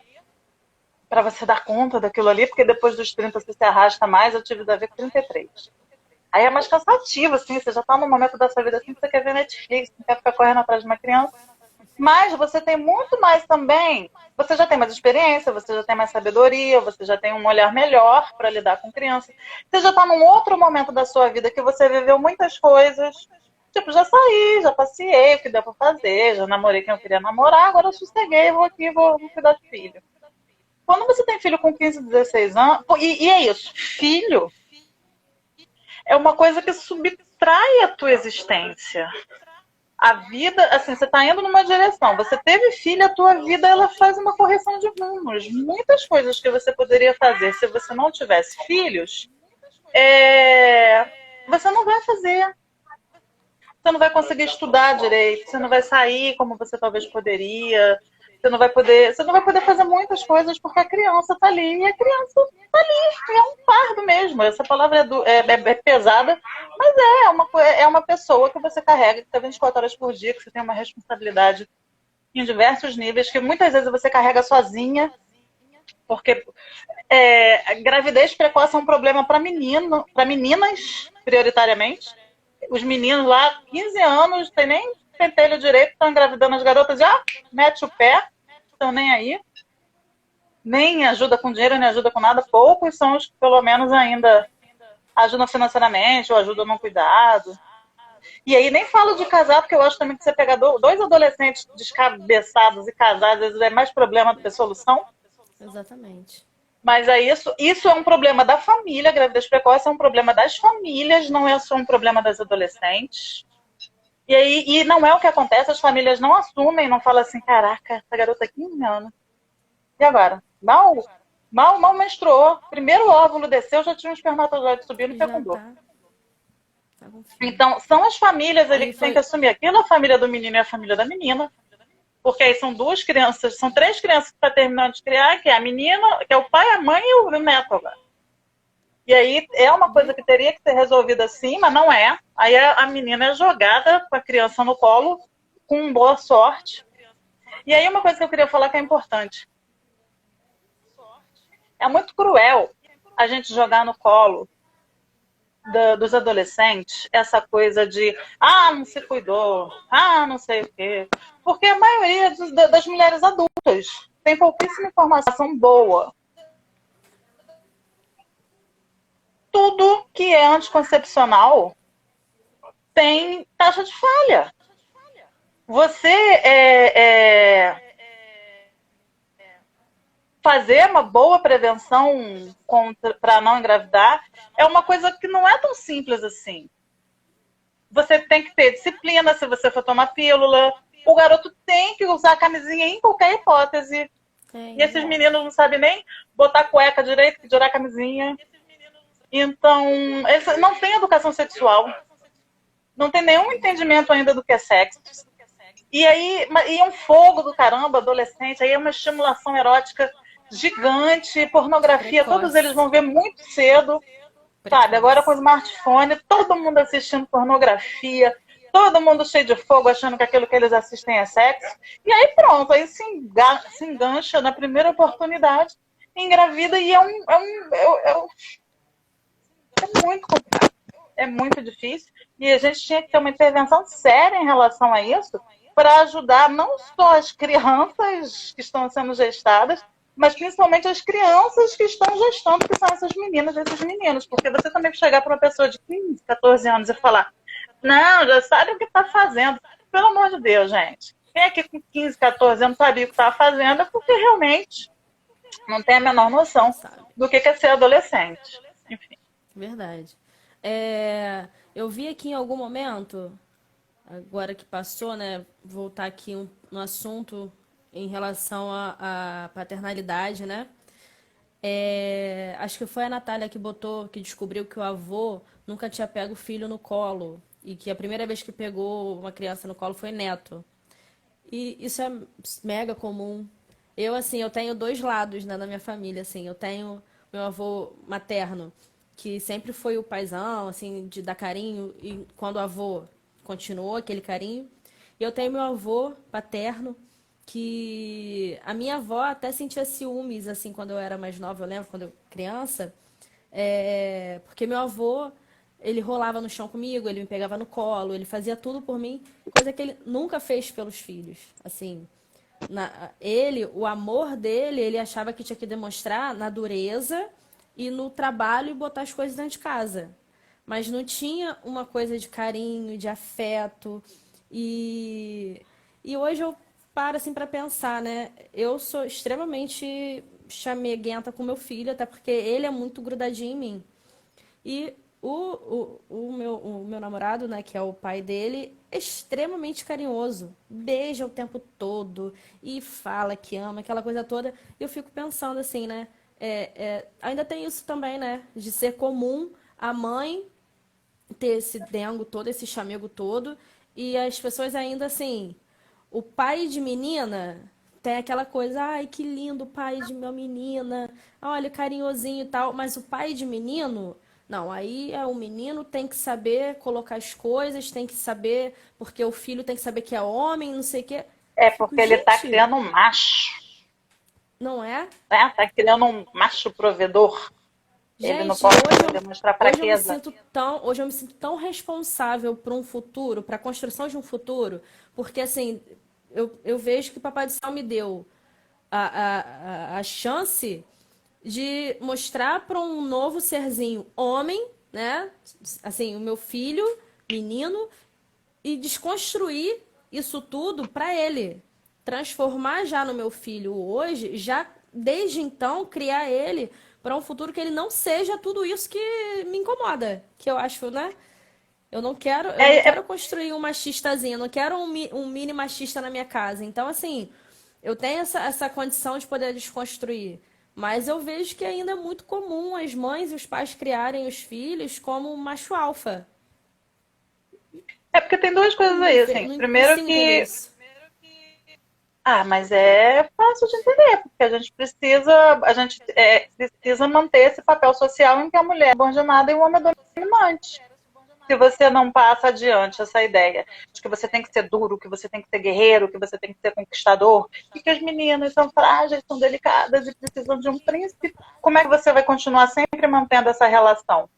Speaker 2: para você dar conta daquilo ali, porque depois dos 30 você se arrasta mais. Eu tive Davi com 33. Aí é mais cansativo, assim, você já tá num momento da sua vida assim que você quer ver Netflix, não quer ficar correndo atrás de uma criança. Mas você tem muito mais também, você já tem mais experiência, você já tem mais sabedoria, você já tem um olhar melhor para lidar com criança. Você já tá num outro momento da sua vida que você viveu muitas coisas. Tipo, já saí, já passeei o que deu pra fazer, já namorei quem eu queria namorar, agora eu sosseguei, vou aqui, vou cuidar de filho. Quando você tem filho com 15, 16 anos, e é isso, filho é uma coisa que subtrai a tua existência. A vida, assim, você está indo numa direção. Você teve filho, a tua vida ela faz uma correção de rumos. Muitas coisas que você poderia fazer se você não tivesse filhos, você não vai fazer. Você não vai conseguir estudar direito, você não vai sair como você talvez poderia, você não vai poder fazer muitas coisas porque a criança está ali e a criança está ali, é um fardo mesmo. Essa palavra é pesada, mas é uma pessoa que você carrega, que está 24 horas por dia, que você tem uma responsabilidade em diversos níveis, que muitas vezes você carrega sozinha, porque gravidez precoce é um problema para meninas, prioritariamente. Os meninos lá, 15 anos, tem nem pentelho direito, estão engravidando as garotas, já mete o pé, estão nem aí. Nem ajuda com dinheiro, nem ajuda com nada. Poucos são os que pelo menos ainda ajudam financeiramente ou ajudam no cuidado. E aí nem falo de casar, porque eu acho também que você pegar dois adolescentes descabeçados e casar, às vezes é mais problema do que solução.
Speaker 1: Exatamente.
Speaker 2: Mas isso é um problema da família, a gravidez precoce é um problema das famílias, não é só um problema das adolescentes. E não é o que acontece, as famílias não assumem, não falam assim, caraca, essa garota aqui, 15 anos. E agora? Mal menstruou, primeiro óvulo desceu, já tinha um espermatozoide subindo e
Speaker 1: Já
Speaker 2: fecundou.
Speaker 1: tá com filho.
Speaker 2: Então, são as famílias ali
Speaker 1: E
Speaker 2: que têm que assumir aquilo, a família do menino e a família da menina. Porque aí são duas crianças, são três crianças que está terminando de criar, que é a menina, que é o pai, a mãe e o neto agora. E aí é uma coisa que teria que ser resolvida assim, mas não é. Aí a menina é jogada com a criança no colo, com boa sorte. E aí uma coisa que eu queria falar que é importante. É muito cruel a gente jogar no colo dos adolescentes essa coisa de não se cuidou, não sei o quê. Porque a maioria das mulheres adultas tem pouquíssima informação boa. Tudo que é anticoncepcional tem taxa de falha. Você fazer uma boa prevenção para não engravidar é uma coisa que não é tão simples assim. Você tem que ter disciplina se você for tomar pílula. O garoto tem que usar a camisinha em qualquer hipótese. E esses meninos não sabem nem botar cueca direito, que dirá a camisinha. Então, eles não têm educação sexual. Não tem nenhum entendimento ainda do que é sexo. E aí, é um fogo do caramba, adolescente. Aí é uma estimulação erótica gigante, pornografia,
Speaker 1: Precoce.
Speaker 2: Todos eles vão ver muito cedo. Sabe, agora com o smartphone, todo mundo assistindo pornografia, todo mundo cheio de fogo, achando que aquilo que eles assistem é sexo. E aí pronto, aí se engancha na primeira oportunidade, engravida e é muito complicado. É muito difícil. E a gente tinha que ter uma intervenção séria em relação a isso, para ajudar não só as crianças que estão sendo gestadas, mas principalmente as crianças que estão gestando, que são essas meninas e esses meninos. Porque você também chegar para uma pessoa de 15, 14 anos e falar, não, já sabe o que está fazendo. Pelo amor de Deus, gente. Quem aqui com 15, 14 anos sabia o que estava fazendo é porque realmente não tem a menor noção do que é ser adolescente. Enfim.
Speaker 1: Verdade. Eu vi aqui em algum momento, agora que passou, né, voltar aqui no assunto em relação à paternalidade, né? Acho que foi a Natália que descobriu que o avô nunca tinha pego o filho no colo e que a primeira vez que pegou uma criança no colo foi neto. E isso é mega comum. Eu tenho dois lados, né, na minha família, assim. Eu tenho meu avô materno, que sempre foi o paizão, assim, de dar carinho, e quando o avô continuou aquele carinho. E eu tenho meu avô paterno, que a minha avó até sentia ciúmes, assim, quando eu era mais nova, eu lembro, quando eu criança, porque meu avô, ele rolava no chão comigo, ele me pegava no colo, ele fazia tudo por mim, coisa que ele nunca fez pelos filhos, assim. O amor dele, ele achava que tinha que demonstrar na dureza e no trabalho e botar as coisas dentro de casa. Mas não tinha uma coisa de carinho, de afeto. E hoje eu paro assim para pensar, né? Eu sou extremamente chameguenta com meu filho, até porque ele é muito grudadinho em mim. E O meu namorado, né, que é o pai dele, é extremamente carinhoso. Beija o tempo todo e fala que ama, aquela coisa toda. E eu fico pensando assim, né? Ainda tem isso também, né? De ser comum a mãe ter esse dengo todo, esse chamego todo, e as pessoas ainda assim, o pai de menina tem aquela coisa, ai, que lindo o pai de minha menina, olha, carinhosinho e tal, mas o pai de menino, não, aí o menino tem que saber colocar as coisas, tem que saber, porque o filho tem que saber que é homem, não sei o quê. Eu
Speaker 2: É
Speaker 1: fico,
Speaker 2: porque ele está
Speaker 1: gente,
Speaker 2: criando um macho,
Speaker 1: não é?
Speaker 2: né? Está criando um macho provedor. Ele não
Speaker 1: Gente,
Speaker 2: pode demonstrar fraqueza.
Speaker 1: hoje eu me sinto tão responsável por um futuro, para a construção de um futuro, porque assim, eu vejo que o Papai do Céu me deu a chance de mostrar para um novo serzinho homem, né? Assim, o meu filho, menino, e desconstruir isso tudo para ele. Transformar já no meu filho hoje, já desde então criar ele para um futuro que ele não seja tudo isso que me incomoda, que eu acho, né? Eu não
Speaker 2: É,
Speaker 1: quero construir um machistazinho, eu não quero um mini machista na minha casa. Então, assim, eu tenho essa condição de poder desconstruir. Mas eu vejo que ainda é muito comum as mães e os pais criarem os filhos como macho alfa.
Speaker 2: porque tem duas coisas aí, assim.
Speaker 1: Não
Speaker 2: Primeiro
Speaker 1: consigo entender
Speaker 2: que
Speaker 1: isso.
Speaker 2: mas é fácil de entender, porque a gente precisa manter esse papel social em que a mulher é subordinada e o homem é dominante. Se você não passa adiante essa ideia de que você tem que ser duro, que você tem que ser guerreiro, que você tem que ser conquistador, e que as meninas são frágeis, são delicadas e precisam de um príncipe, como é que você vai continuar sempre mantendo essa relação?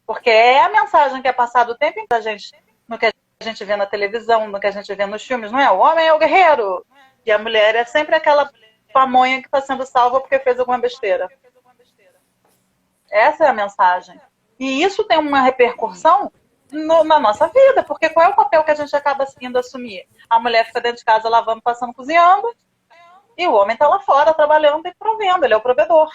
Speaker 2: Porque é a mensagem que é passada o tempo inteiro da gente, no que a gente vê na televisão, no que a gente vê nos filmes, não é? O homem é o guerreiro e a mulher é sempre aquela pamonha que está sendo salva porque fez alguma besteira. Essa é a mensagem. E isso tem uma repercussão na nossa vida, porque qual é o papel que a gente acaba indo assumir? A mulher fica dentro de casa lavando, passando, cozinhando, e o homem está lá fora trabalhando e provendo, ele é o provedor.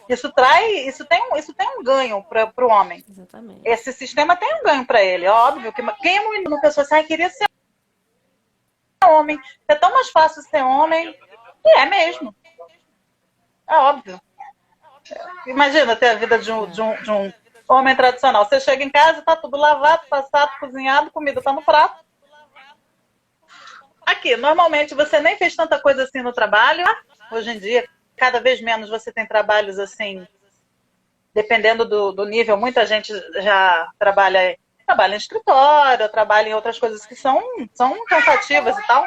Speaker 2: Isso tem um ganho para o homem.
Speaker 1: Exatamente.
Speaker 2: Esse sistema tem um ganho para ele, óbvio. Quem é uma pessoa assim, queria ser homem, é tão mais fácil ser homem, e é mesmo, é óbvio. Imagina ter a vida de um homem tradicional. Você chega em casa, tá tudo lavado, passado, cozinhado, comida tá no prato. Aqui, normalmente você nem fez tanta coisa assim no trabalho. Hoje em dia, cada vez menos você tem trabalhos assim, dependendo do nível. Muita gente já trabalha em escritório, trabalha em outras coisas que são cansativas e tal.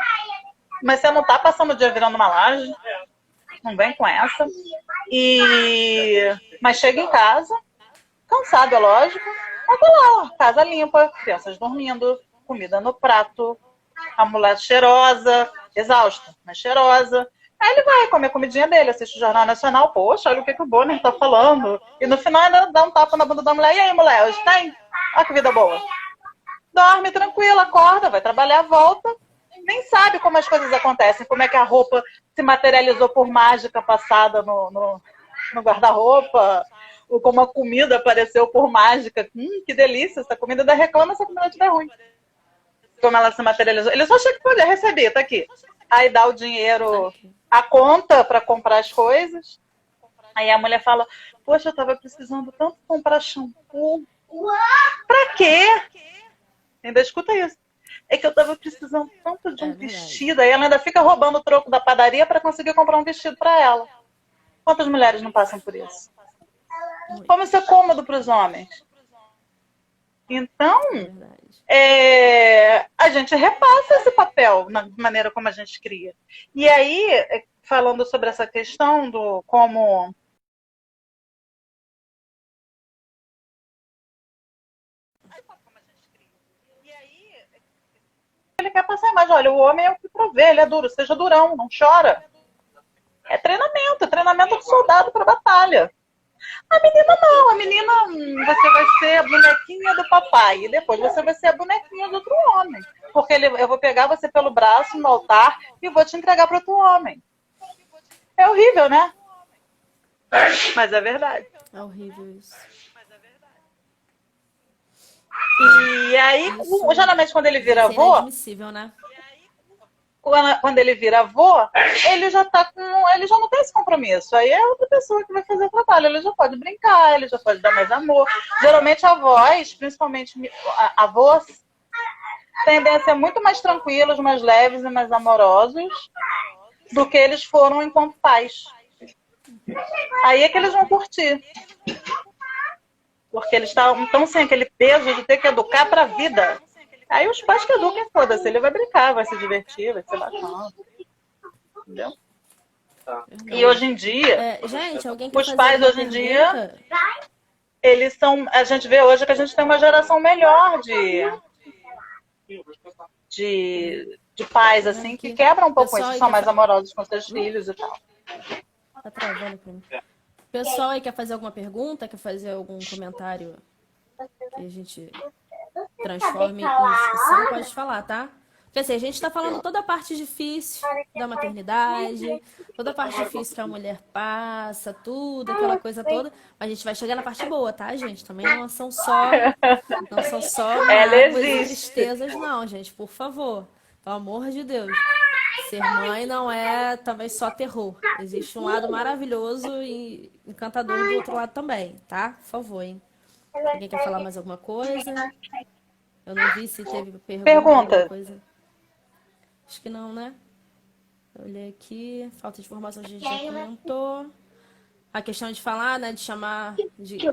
Speaker 2: Mas você não tá passando o dia virando uma laje. Não vem com essa. Mas chega em casa, cansado, é lógico, mas tá lá, casa limpa, crianças dormindo, comida no prato, a mulher cheirosa, exausta, mas cheirosa. Aí ele vai comer a comidinha dele, assiste o Jornal Nacional, poxa, olha o que o Bonner tá falando. E no final ainda dá um tapa na bunda da mulher. E aí, mulher, hoje tem? Olha que vida boa. Dorme tranquila, acorda, vai trabalhar, volta. Nem sabe como as coisas acontecem, como é que a roupa se materializou por mágica passada no guarda-roupa, ou como a comida apareceu por mágica. Que delícia, essa comida ainda reclama se a comida estiver ruim. Como ela se materializou. Ele só achou que podia receber, tá aqui. Aí dá o dinheiro, a conta para comprar as coisas. Aí a mulher fala, poxa, eu tava precisando tanto comprar shampoo. Pra quê? Ainda escuta isso. É que eu tava precisando tanto de um vestido. Aí ela ainda fica roubando o troco da padaria para conseguir comprar um vestido para ela. Quantas mulheres não passam por isso? Como isso é cômodo para os homens? Então, a gente repassa esse papel na maneira como a gente cria. E aí, falando sobre essa questão do como ele quer passar a imagem, olha, o homem é o que provê, ele é duro, seja durão, não chora. É treinamento de soldado para batalha. A menina não, a menina você vai ser a bonequinha do papai e depois você vai ser a bonequinha do outro homem. Porque eu vou pegar você pelo braço no altar e vou te entregar para outro homem. É horrível, né? Mas é verdade.
Speaker 1: É horrível isso.
Speaker 2: E aí,
Speaker 1: Isso
Speaker 2: geralmente, quando ele
Speaker 1: deve
Speaker 2: vira
Speaker 1: ser
Speaker 2: avô,
Speaker 1: inadmissível, né?
Speaker 2: quando ele vira avô, ele já tá com. Ele já não tem esse compromisso. Aí é outra pessoa que vai fazer o trabalho. Ele já pode brincar, ele já pode dar mais amor. Geralmente avós, principalmente avós, tendem a ser muito mais tranquilos, mais leves e mais amorosos do que eles foram enquanto pais. Aí é que eles vão curtir. Porque eles estão sem aquele peso de ter que educar para a vida. Aí os pais que eduquem, foda-se, ele vai brincar, vai se divertir, vai ser bacana. Entendeu? E hoje
Speaker 1: Verdade.
Speaker 2: em dia,
Speaker 1: Gente, alguém quer
Speaker 2: os
Speaker 1: fazer
Speaker 2: pais
Speaker 1: alguma
Speaker 2: hoje em dia,
Speaker 1: pergunta?
Speaker 2: eles são. A gente vê hoje que a gente tem uma geração melhor de pais,
Speaker 1: Tô vendo
Speaker 2: assim, que
Speaker 1: aqui.
Speaker 2: quebram um pouco
Speaker 1: Pessoal
Speaker 2: isso,
Speaker 1: aí
Speaker 2: são
Speaker 1: quer
Speaker 2: mais amorosos com seus filhos e tal.
Speaker 1: Tá travando pra mim. Pessoal aí quer fazer alguma pergunta? Quer fazer algum comentário que a gente transforme em discussão? Pode falar, tá? Porque assim, a gente tá falando toda a parte difícil da maternidade, toda a parte difícil que a mulher passa, tudo, aquela coisa toda. Mas a gente vai chegar na parte boa, tá, gente? Também não são só
Speaker 2: Ela
Speaker 1: mágoas e
Speaker 2: existe.
Speaker 1: tristezas, não, gente. Por favor. Pelo amor de Deus. Ser mãe não é talvez só terror. Existe um lado maravilhoso e encantador do outro lado também, tá? Por favor, hein? Alguém quer falar mais alguma coisa? Eu não vi se teve pergunta, alguma
Speaker 2: Pergunta.
Speaker 1: coisa. Acho que não, né? Eu olhei aqui. Falta de informação a gente já comentou. A questão de falar, né? De chamar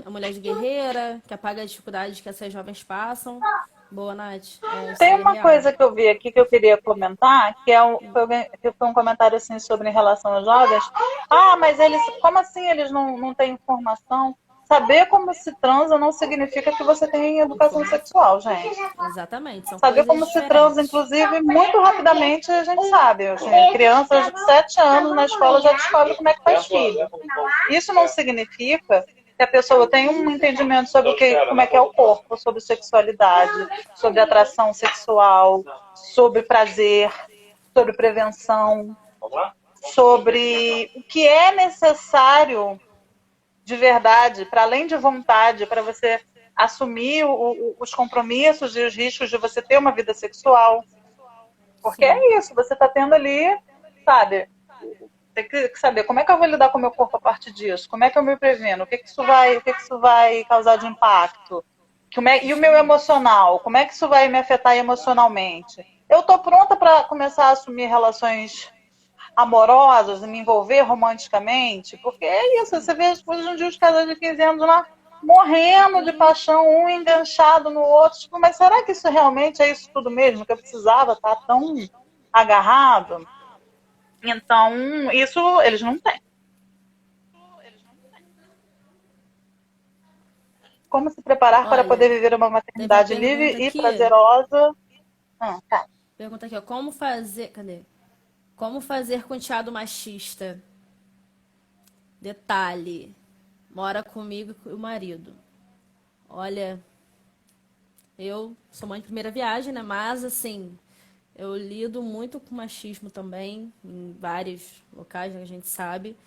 Speaker 1: a mulher de guerreira, que apaga a dificuldade que essas jovens passam. Boa, Nath. Isso
Speaker 2: Tem
Speaker 1: aí é
Speaker 2: uma
Speaker 1: real.
Speaker 2: coisa que eu vi aqui que eu queria comentar, que foi um comentário assim sobre em relação aos jovens. Ah, mas eles, como assim eles não têm informação? Saber como se transa não significa que você tem educação
Speaker 1: Informação.
Speaker 2: sexual, gente.
Speaker 1: Exatamente, são
Speaker 2: Saber
Speaker 1: coisas
Speaker 2: como se transa,
Speaker 1: diferentes.
Speaker 2: inclusive, muito rapidamente a gente sabe. Assim, crianças de 7 anos na escola já descobrem como é que faz filho. Isso não significa que a pessoa tem um entendimento sobre como é que é o corpo, sobre sexualidade, sobre atração sexual, sobre prazer, sobre prevenção, sobre o que é necessário de verdade, para além de vontade, para você assumir os compromissos e os riscos de você ter uma vida sexual. Porque
Speaker 1: Sim.
Speaker 2: é isso, você está tendo ali, sabe? Tem que saber como é que eu vou lidar com o meu corpo a partir disso, como é que eu me preveno, o que isso vai causar de impacto. E o meu emocional, como é que isso vai me afetar emocionalmente? Eu estou pronta para começar a assumir relações amorosas, me envolver romanticamente, porque é isso, você vê hoje em dia os casais de 15 anos lá morrendo de paixão, um enganchado no outro, tipo, mas será que isso realmente é isso tudo mesmo que eu precisava estar tão agarrado? Então, isso eles não têm. Como se preparar para poder
Speaker 1: Olha,
Speaker 2: viver uma
Speaker 1: teve uma
Speaker 2: maternidade
Speaker 1: pergunta
Speaker 2: livre e
Speaker 1: aqui.
Speaker 2: prazerosa? Tá.
Speaker 1: Pergunta aqui, ó. Como fazer. Cadê? Como fazer com enteado machista? Detalhe. Mora comigo e o marido. Olha, eu sou mãe de primeira viagem, né? Mas, assim, eu lido muito com machismo também, em vários locais, né, que a gente sabe.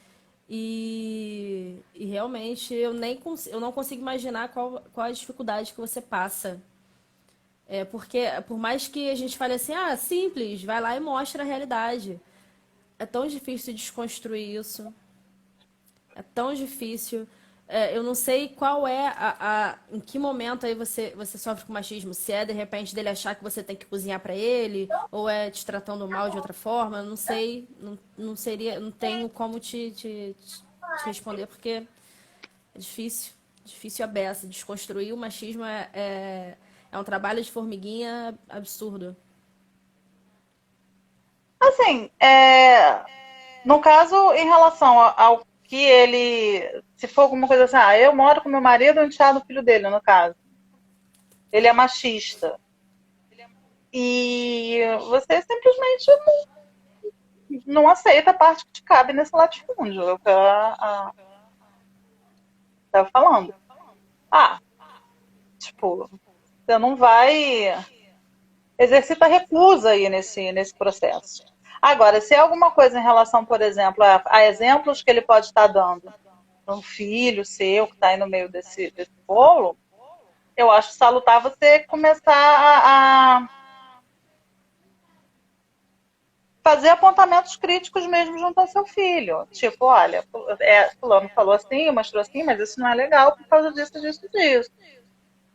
Speaker 1: E realmente eu não consigo imaginar qual a dificuldade que você passa. Porque, por mais que a gente fale assim, ah, simples, vai lá e mostra a realidade. É tão difícil desconstruir isso. É tão difícil. Eu não sei qual é em que momento aí você sofre com machismo. Se é de repente dele achar que você tem que cozinhar pra ele, ou é te tratando mal de outra forma. Eu não sei, não tenho como te responder porque é difícil, difícil a beça. Desconstruir o machismo é um trabalho de formiguinha absurdo.
Speaker 2: Assim, no caso, em relação ao que ele. Se for alguma coisa assim, eu moro com meu marido e enteado o filho dele, no caso. Ele é machista. E você simplesmente não aceita a parte que te cabe nesse latifúndio. É o que a estava falando. Ah, tipo, você não vai. Exercita recusa aí nesse processo. Agora, se é alguma coisa em relação, por exemplo, a exemplos que ele pode estar dando para um filho seu que está aí no meio desse bolo, Eu acho salutar você começar a fazer apontamentos críticos mesmo junto ao seu filho. Tipo, olha, fulano falou assim, mostrou assim, mas isso não é legal por causa disso, disso, disso.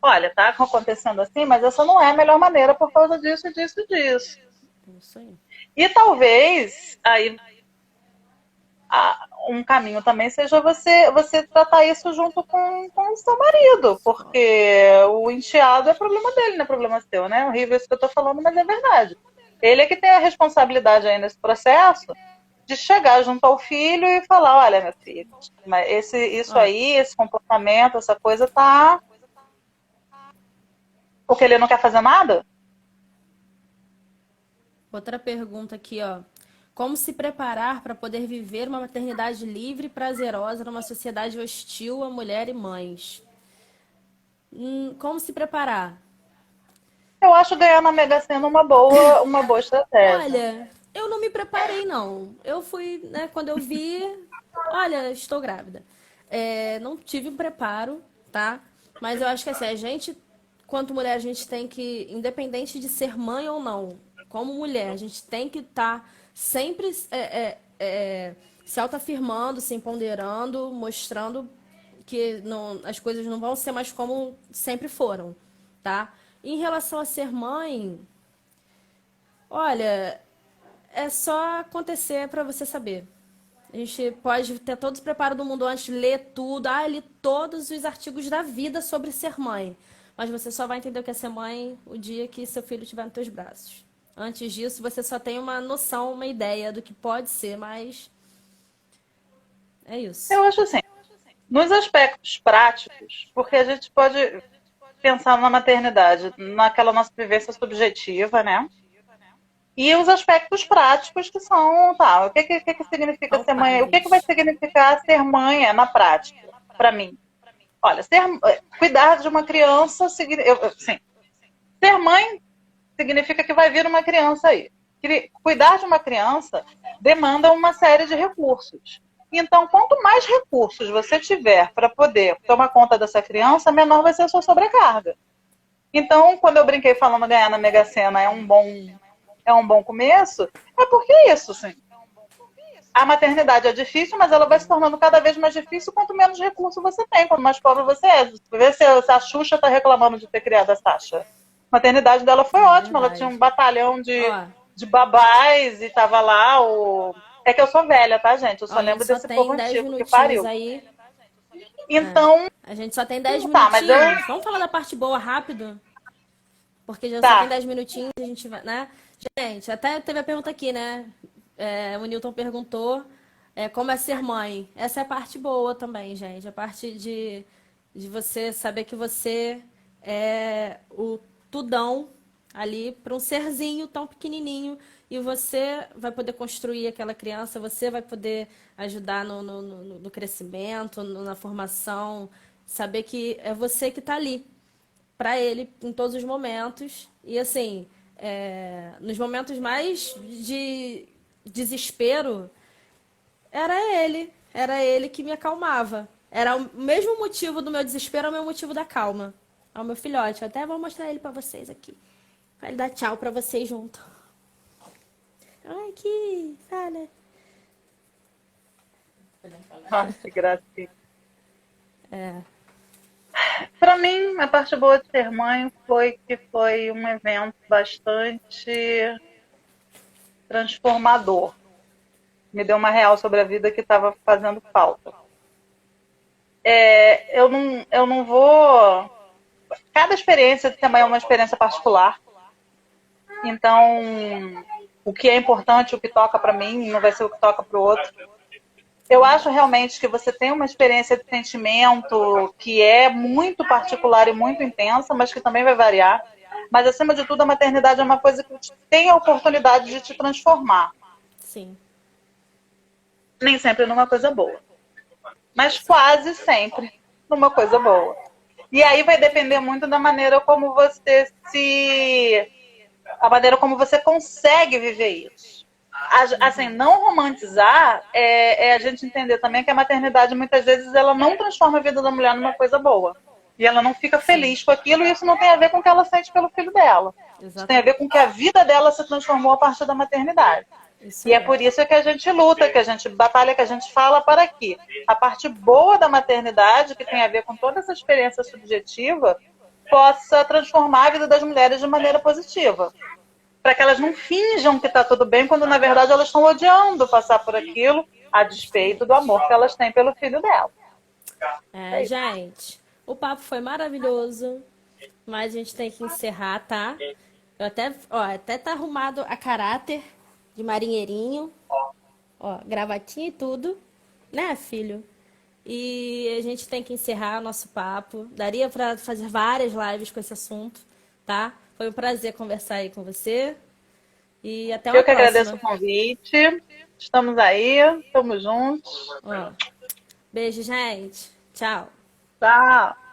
Speaker 2: Olha, tá acontecendo assim, mas essa não é a melhor maneira por causa disso, disso, disso.
Speaker 1: Isso aí.
Speaker 2: E talvez aí um caminho também seja você tratar isso junto com o seu marido, porque o enteado é problema dele, não é problema seu, né? É horrível isso que eu tô falando, mas é verdade. Ele é que tem a responsabilidade aí nesse processo de chegar junto ao filho e falar, olha, meu filho, mas isso aí, esse comportamento, essa coisa tá... Porque ele não quer fazer nada?
Speaker 1: Outra pergunta aqui, ó. Como se preparar para poder viver uma maternidade livre e prazerosa numa sociedade hostil a mulher e mães? Como se preparar?
Speaker 2: Eu acho ganhar na Mega Sena uma boa estratégia.
Speaker 1: Olha, eu não me preparei, não. Eu fui, né, quando eu vi, olha, estou grávida. Não tive um preparo, tá? Mas eu acho que assim, a gente, quanto mulher, a gente tem que, independente de ser mãe ou não, como mulher, a gente tem que estar sempre se autoafirmando, se empoderando, mostrando que não, as coisas não vão ser mais como sempre foram, tá? Em relação a ser mãe, olha, é só acontecer para você saber. A gente pode ter todos os preparos do mundo antes, ler tudo. Li todos os artigos da vida sobre ser mãe. Mas você só vai entender o que é ser mãe o dia que seu filho estiver nos teus braços. Antes disso, você só tem uma noção, uma ideia do que pode ser, mas é isso.
Speaker 2: Eu acho assim, nos aspectos práticos, porque a gente pode pensar na maternidade, naquela nossa vivência subjetiva, né? E os aspectos práticos que são, tá, o que significa ser mãe? O que vai significar ser mãe na prática, para mim? Olha, cuidar de uma criança, sim, ser mãe significa que vai vir uma criança aí. Cuidar de uma criança demanda uma série de recursos. Então, quanto mais recursos você tiver para poder tomar conta dessa criança, menor vai ser a sua sobrecarga. Então, quando eu brinquei falando ganhar na Mega Sena é um bom começo, é porque é isso, sim. A maternidade é difícil, mas ela vai se tornando cada vez mais difícil quanto menos recurso você tem, quanto mais pobre você é. Vê se a Xuxa está reclamando de ter criado a Sasha. A maternidade dela foi ótima, ela tinha um batalhão de babás e tava lá o... É que eu sou velha, tá, gente? Eu só lembro desse povo antigo que pariu.
Speaker 1: Aí.
Speaker 2: Então...
Speaker 1: A gente só tem 10 minutinhos. Vamos falar da parte boa rápido? Porque já só tem 10 minutinhos e a gente vai, né? Gente, até teve a pergunta aqui, né? O Newton perguntou como é ser mãe. Essa é a parte boa também, gente. A parte de você saber que você é o tudão ali para um serzinho tão pequenininho e você vai poder construir aquela criança, você vai poder ajudar no crescimento, na formação, saber que é você que está ali para ele em todos os momentos. E assim, nos momentos mais de desespero, era ele que me acalmava. Era o mesmo motivo do meu desespero, é o meu motivo da calma. É o meu filhote. Eu até vou mostrar ele para vocês aqui. Pra ele dar tchau para vocês junto. Ai, que fala.
Speaker 2: Que gracinha. Para mim, a parte boa de ser mãe foi que foi um evento bastante transformador. Me deu uma real sobre a vida que estava fazendo falta. Eu não vou... Cada experiência de ser mãe é uma experiência particular. Então, o que é importante, o que toca para mim, não vai ser o que toca para o outro. Eu acho realmente que você tem uma experiência de sentimento que é muito particular e muito intensa, mas que também vai variar. Mas, acima de tudo, a maternidade é uma coisa que tem a oportunidade de te transformar.
Speaker 1: Sim.
Speaker 2: Nem sempre numa coisa boa. Mas quase sempre numa coisa boa. E aí vai depender muito da maneira como você a maneira como você consegue viver isso. Assim, não romantizar é a gente entender também que a maternidade, muitas vezes, ela não transforma a vida da mulher numa coisa boa. E ela não fica feliz com aquilo, e isso não tem a ver com o que ela sente pelo filho dela. Isso tem a ver com que a vida dela se transformou a partir da maternidade.
Speaker 1: Isso
Speaker 2: E é
Speaker 1: aí.
Speaker 2: por isso que a gente luta, que a gente batalha, que a gente fala para que a parte boa da maternidade, que tem a ver com toda essa experiência subjetiva, possa transformar a vida das mulheres de maneira positiva. Para que elas não finjam que está tudo bem, quando na verdade elas estão odiando passar por aquilo, a despeito do amor que elas têm pelo filho dela.
Speaker 1: Gente, o papo foi maravilhoso, mas a gente tem que encerrar, tá? Eu até tá arrumado a caráter de marinheirinho, ó, gravatinha e tudo, né, filho? E a gente tem que encerrar o nosso papo. Daria para fazer várias lives com esse assunto, tá? Foi um prazer conversar aí com você. E até uma
Speaker 2: Eu que agradeço o
Speaker 1: próxima.
Speaker 2: convite. Estamos aí, estamos juntos.
Speaker 1: Ó, beijo, gente. Tchau.
Speaker 2: Tchau.